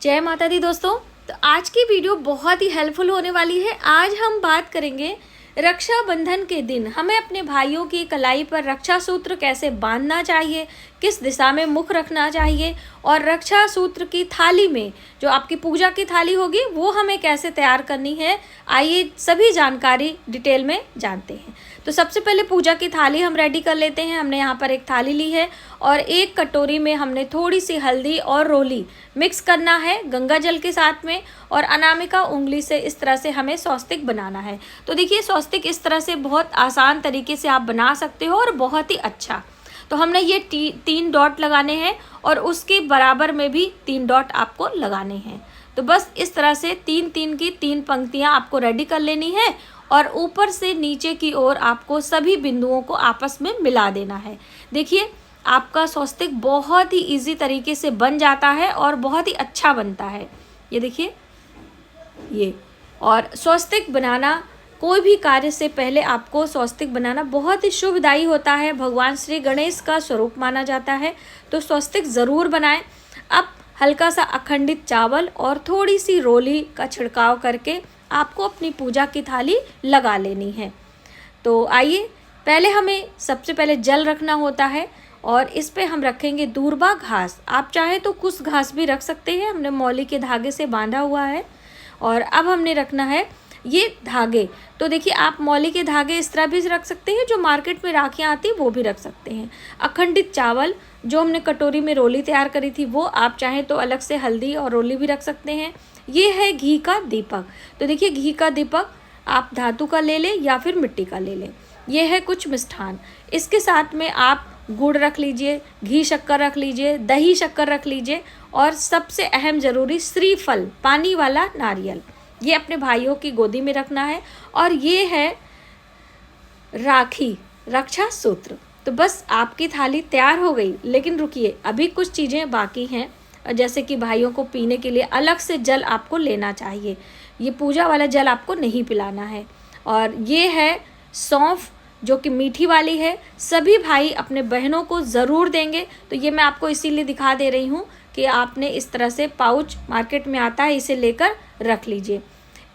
जय माता दी दोस्तों। तो आज की वीडियो बहुत ही हेल्पफुल होने वाली है। आज हम बात करेंगे रक्षाबंधन के दिन हमें अपने भाइयों की कलाई पर रक्षा सूत्र कैसे बांधना चाहिए, किस दिशा में मुख रखना चाहिए और रक्षा सूत्र की थाली में जो आपकी पूजा की थाली होगी वो हमें कैसे तैयार करनी है। आइए सभी जानकारी डिटेल में जानते हैं। तो सबसे पहले पूजा की थाली हम रेडी कर लेते हैं। हमने यहाँ पर एक थाली ली है और एक कटोरी में हमने थोड़ी सी हल्दी और रोली मिक्स करना है गंगा जल के साथ में, और अनामिका उंगली से इस तरह से हमें स्वस्तिक बनाना है। तो देखिए स्वस्तिक इस तरह से बहुत आसान तरीके से आप बना सकते हो और बहुत ही अच्छा। तो हमने ये 3 डॉट लगाने हैं और उसके बराबर में भी 3 डॉट आपको लगाने हैं। तो बस इस तरह से 3-3 की 3 पंक्तियां आपको रेडी कर लेनी है और ऊपर से नीचे की ओर आपको सभी बिंदुओं को आपस में मिला देना है। देखिए आपका स्वस्तिक बहुत ही इजी तरीके से बन जाता है और बहुत ही अच्छा बनता है। ये देखिए ये, और स्वस्तिक बनाना कोई भी कार्य से पहले आपको स्वस्तिक बनाना बहुत ही शुभदायी होता है। भगवान श्री गणेश का स्वरूप माना जाता है, तो स्वस्तिक ज़रूर बनाएं। अब हल्का सा अखंडित चावल और थोड़ी सी रोली का छिड़काव करके आपको अपनी पूजा की थाली लगा लेनी है। तो आइए पहले हमें सबसे पहले जल रखना होता है और इस पे हम रखेंगे दूर्बा घास। आप चाहे तो कुछ घास भी रख सकते हैं। हमने मौली के धागे से बांधा हुआ है और अब हमने रखना है ये धागे। तो देखिए आप मौली के धागे इस तरह भी रख सकते हैं, जो मार्केट में राखियाँ आती वो भी रख सकते हैं। अखंडित चावल जो हमने कटोरी में रोली तैयार करी थी वो आप चाहें तो अलग से हल्दी और रोली भी रख सकते हैं। ये है घी का दीपक। तो देखिए घी का दीपक आप धातु का ले लें या फिर मिट्टी का ले लें। ये है कुछ मिष्ठान। इसके साथ में आप गुड़ रख लीजिए, घी शक्कर रख लीजिए, दही शक्कर रख लीजिए और सबसे अहम ज़रूरी श्रीफल पानी वाला नारियल, ये अपने भाइयों की गोदी में रखना है। और ये है राखी रक्षा सूत्र। तो बस आपकी थाली तैयार हो गई, लेकिन रुकिए अभी कुछ चीज़ें बाकी हैं। जैसे कि भाइयों को पीने के लिए अलग से जल आपको लेना चाहिए। ये पूजा वाला जल आपको नहीं पिलाना है। और ये है सौंफ जो कि मीठी वाली है। सभी भाई अपने बहनों को ज़रूर देंगे। तो ये मैं आपको इसीलिए दिखा दे रही हूँ कि आपने इस तरह से पाउच मार्केट में आता है, इसे लेकर रख लीजिए।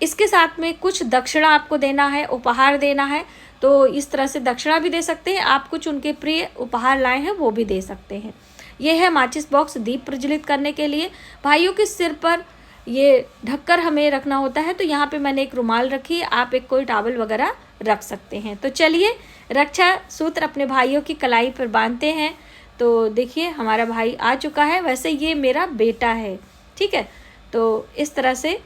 इसके साथ में कुछ दक्षिणा आपको देना है, उपहार देना है। तो इस तरह से दक्षिणा भी दे सकते हैं आप, कुछ उनके प्रिय उपहार लाए हैं वो भी दे सकते हैं। ये है माचिस बॉक्स दीप प्रज्वलित करने के लिए। भाइयों के सिर पर ये ढककर हमें रखना होता है, तो यहाँ पे मैंने एक रुमाल रखी है, आप एक कोई टॉवल वगैरह रख सकते हैं। तो चलिए रक्षा सूत्र अपने भाइयों की कलाई पर बांधते हैं। तो देखिए हमारा भाई आ चुका है। वैसे ये मेरा बेटा है, ठीक है। तो इस तरह से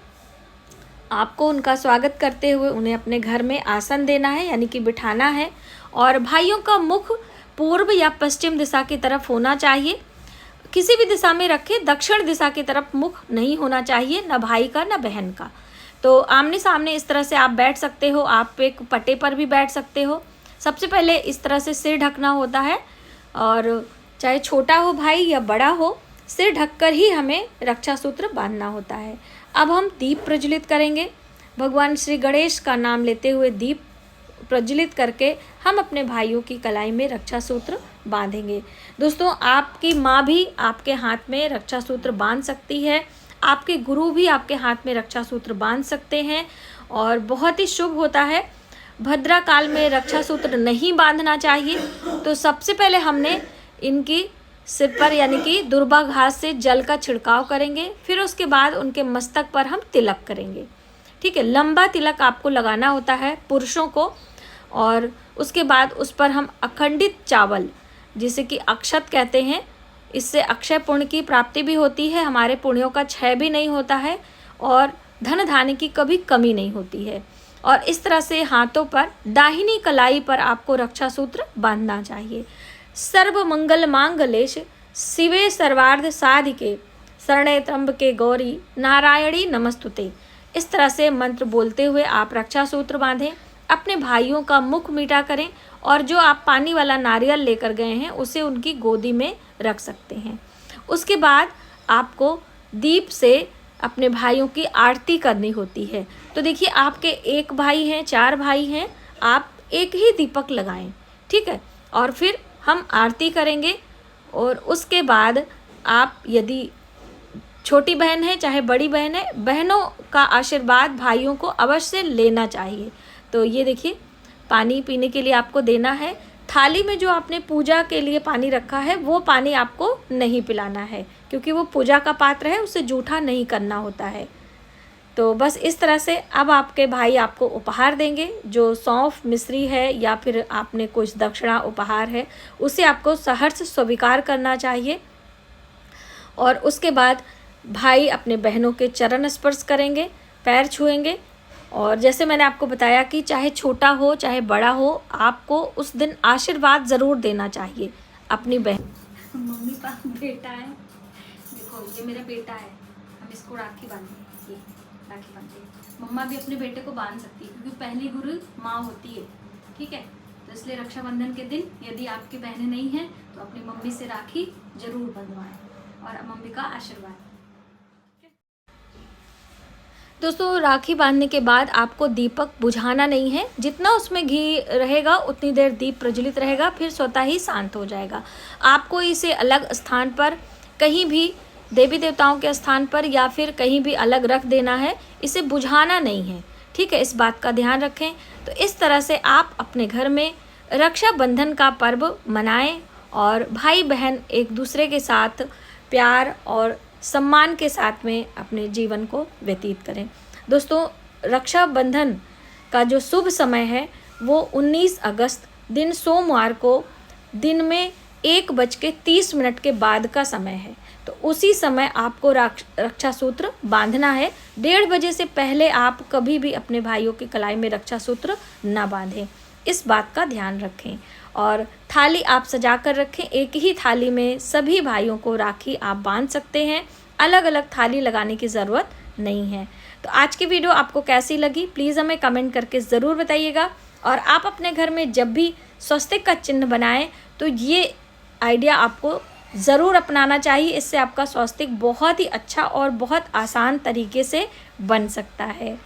आपको उनका स्वागत करते हुए उन्हें अपने घर में आसन देना है, यानी कि बिठाना है। और भाइयों का मुख पूर्व या पश्चिम दिशा की तरफ होना चाहिए। किसी भी दिशा में रखे, दक्षिण दिशा की तरफ मुख नहीं होना चाहिए, न भाई का न बहन का। तो आमने सामने इस तरह से आप बैठ सकते हो, आप एक पट्टे पर भी बैठ सकते हो। सबसे पहले इस तरह से सिर ढकना होता है, और चाहे छोटा हो भाई या बड़ा हो, सिर ढककर ही हमें रक्षा सूत्र बांधना होता है। अब हम दीप प्रज्वलित करेंगे। भगवान श्री गणेश का नाम लेते हुए दीप प्रज्वलित करके हम अपने भाइयों की कलाई में रक्षा सूत्र बांधेंगे। दोस्तों आपकी माँ भी आपके हाथ में रक्षा सूत्र बांध सकती है, आपके गुरु भी आपके हाथ में रक्षा सूत्र बांध सकते हैं और बहुत ही शुभ होता है। भद्रा काल में रक्षा सूत्र नहीं बांधना चाहिए। तो सबसे पहले हमने इनकी सिर पर यानी कि दुर्बा घास से जल का छिड़काव करेंगे, फिर उसके बाद उनके मस्तक पर हम तिलक करेंगे, ठीक है। लंबा तिलक आपको लगाना होता है पुरुषों को, और उसके बाद उस पर हम अखंडित चावल, जिसे कि अक्षत कहते हैं, इससे अक्षय पुण्य की प्राप्ति भी होती है, हमारे पुण्यों का क्षय भी नहीं होता है और धन धान्य की कभी कमी नहीं होती है। और इस तरह से हाथों पर दाहिनी कलाई पर आपको रक्षा सूत्र बांधना चाहिए। सर्व मंगल मांगलेश शिवे सर्वार्थ साधिके शरणे त्र्यंबके गौरी नारायणी नमस्तुते। इस तरह से मंत्र बोलते हुए आप रक्षा सूत्र बांधें। अपने भाइयों का मुख मीठा करें और जो आप पानी वाला नारियल लेकर गए हैं उसे उनकी गोदी में रख सकते हैं। उसके बाद आपको दीप से अपने भाइयों की आरती करनी होती है। तो देखिए आपके एक भाई हैं, 4 भाई हैं, आप एक ही दीपक लगाएं, ठीक है। और फिर हम आरती करेंगे और उसके बाद आप यदि छोटी बहन है चाहे बड़ी बहन है, बहनों का आशीर्वाद भाइयों को अवश्य लेना चाहिए। तो ये देखिए पानी पीने के लिए आपको देना है। थाली में जो आपने पूजा के लिए पानी रखा है वो पानी आपको नहीं पिलाना है, क्योंकि वो पूजा का पात्र है, उसे जूठा नहीं करना होता है। तो बस इस तरह से अब आपके भाई आपको उपहार देंगे, जो सौंफ मिश्री है या फिर आपने कुछ दक्षिणा उपहार है, उसे आपको सहर्ष स्वीकार करना चाहिए। और उसके बाद भाई अपने बहनों के चरण स्पर्श करेंगे, पैर छुएंगे। और जैसे मैंने आपको बताया कि चाहे छोटा हो चाहे बड़ा हो, आपको उस दिन आशीर्वाद ज़रूर देना चाहिए अपनी बहन। मम्मी का बेटा है, देखो ये मेरा बेटा है, हम इसको राखी बांधे, ये राखी बांधे। मम्मा भी अपने बेटे को बांध सकती है, क्योंकि पहली गुरु माँ होती है, ठीक है। तो इसलिए रक्षाबंधन के दिन यदि आपकी बहनें नहीं हैं तो अपनी मम्मी से राखी जरूर बंधवाएं और मम्मी का आशीर्वाद। दोस्तों राखी बांधने के बाद आपको दीपक बुझाना नहीं है, जितना उसमें घी रहेगा उतनी देर दीप प्रज्वलित रहेगा, फिर स्वतः ही शांत हो जाएगा। आपको इसे अलग स्थान पर, कहीं भी देवी देवताओं के स्थान पर या फिर कहीं भी अलग रख देना है, इसे बुझाना नहीं है, ठीक है। इस बात का ध्यान रखें। तो इस तरह से आप अपने घर में रक्षाबंधन का पर्व मनाएं और भाई बहन एक दूसरे के साथ प्यार और सम्मान के साथ में अपने जीवन को व्यतीत करें। दोस्तों रक्षाबंधन का जो शुभ समय है वो 19 अगस्त दिन सोमवार को दिन में 1:30 के बाद का समय है। तो उसी समय आपको रक्षा सूत्र बांधना है। 1:30 बजे से पहले आप कभी भी अपने भाइयों की कलाई में रक्षा सूत्र ना बांधें, इस बात का ध्यान रखें। और थाली आप सजा कर रखें, एक ही थाली में सभी भाइयों को राखी आप बांध सकते हैं, अलग अलग थाली लगाने की ज़रूरत नहीं है। तो आज की वीडियो आपको कैसी लगी प्लीज़ हमें कमेंट करके ज़रूर बताइएगा। और आप अपने घर में जब भी स्वस्तिक का चिन्ह बनाएं तो ये आइडिया आपको ज़रूर अपनाना चाहिए, इससे आपका स्वस्तिक बहुत ही अच्छा और बहुत आसान तरीके से बन सकता है।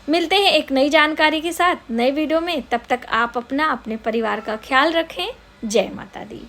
मिलते हैं एक नई जानकारी के साथ नए वीडियो में, तब तक आप अपना अपने परिवार का ख्याल रखें। जय माता दी।